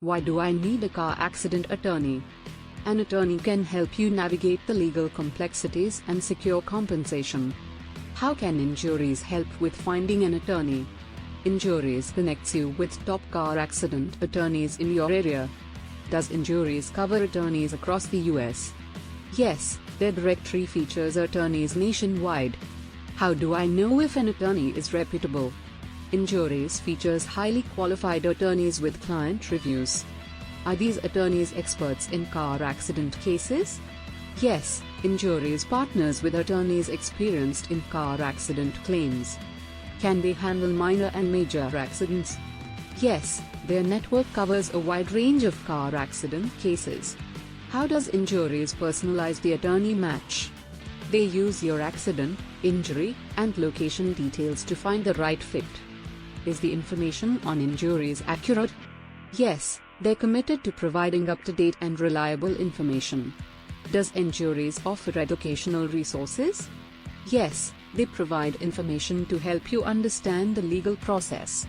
Why do I need a car accident attorney? An attorney can help you navigate the legal complexities and secure compensation. How can Injuries help with finding an attorney? Injuries connects you with top car accident attorneys in your area. Does Injuries cover attorneys across the US? Yes, their directory features attorneys nationwide. How do I know if an attorney is reputable? Injuries features highly qualified attorneys with client reviews. Are these attorneys experts in car accident cases? Yes, Injuries partners with attorneys experienced in car accident claims. Can they handle minor and major accidents? Yes, their network covers a wide range of car accident cases. How does Injuries personalize the attorney match? They use your accident, injury, and location details to find the right fit. Is the information on Injuries accurate? Yes, they're committed to providing up-to-date and reliable information. Does Injuries offer educational resources? Yes, they provide information to help you understand the legal process.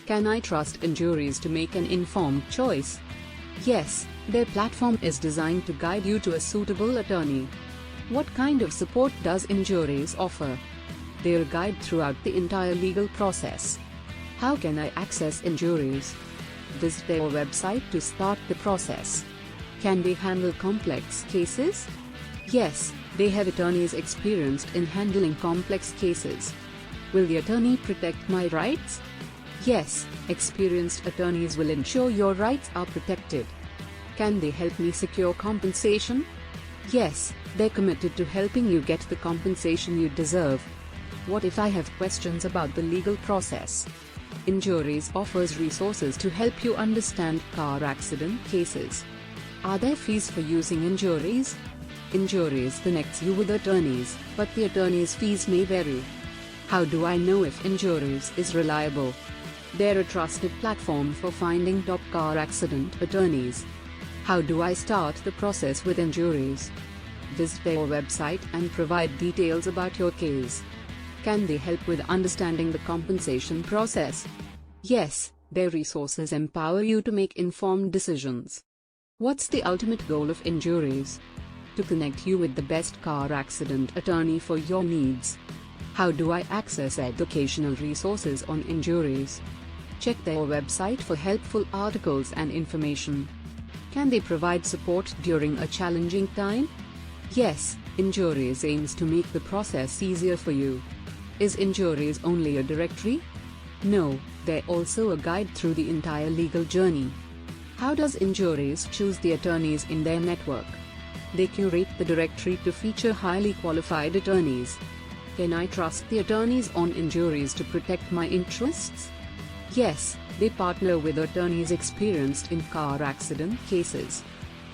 Can I trust Injuries to make an informed choice? Yes, their platform is designed to guide you to a suitable attorney. What kind of support does Injuries offer? They'll guide throughout the entire legal process. How can I access Injuries? Visit their website to start the process. Can they handle complex cases? Yes, they have attorneys experienced in handling complex cases. Will the attorney protect my rights? Yes, experienced attorneys will ensure your rights are protected. Can they help me secure compensation? Yes, they're committed to helping you get the compensation you deserve. What if I have questions about the legal process? Injuries offers resources to help you understand car accident cases. Are there fees for using Injuries? Injuries connects you with attorneys, but the attorney's fees may vary. How do I know if Injuries is reliable? They're a trusted platform for finding top car accident attorneys. How do I start the process with Injuries? Visit their website and provide details about your case. Can they help with understanding the compensation process? Yes, their resources empower you to make informed decisions. What's the ultimate goal of Injuries? To connect you with the best car accident attorney for your needs. How do I access educational resources on Injuries? Check their website for helpful articles and information. Can they provide support during a challenging time? Yes, Injuries aims to make the process easier for you. Is Injuries only a directory? No, they're also a guide through the entire legal journey. How does Injuries choose the attorneys in their network? They curate the directory to feature highly qualified attorneys. Can I trust the attorneys on Injuries to protect my interests? Yes, they partner with attorneys experienced in car accident cases.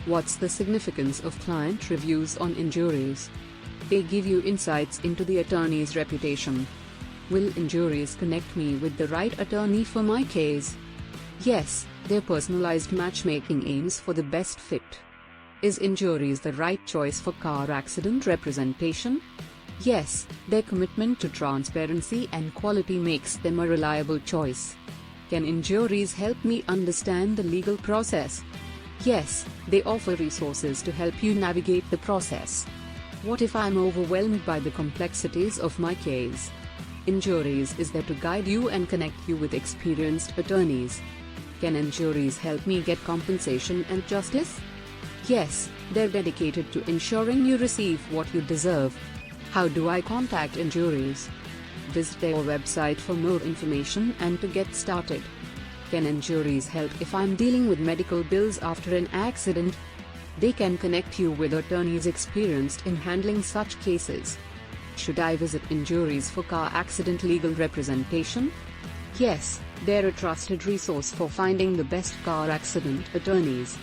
What's the significance of client reviews on Injuries? They give you insights into the attorney's reputation. Will Injuries connect me with the right attorney for my case? Yes, their personalized matchmaking aims for the best fit. Is Injuries the right choice for car accident representation? Yes, their commitment to transparency and quality makes them a reliable choice. Can Injuries help me understand the legal process? Yes, they offer resources to help you navigate the process. What if I'm overwhelmed by the complexities of my case? Injuries is there to guide you and connect you with experienced attorneys. Can Injuries help me get compensation and justice? Yes, they're dedicated to ensuring you receive what you deserve. How do I contact Injuries? Visit their website for more information and to get started. Can Injuries help if I'm dealing with medical bills after an accident? They can connect you with attorneys experienced in handling such cases. Should I visit Injuries for car accident legal representation? Yes, they're a trusted resource for finding the best car accident attorneys.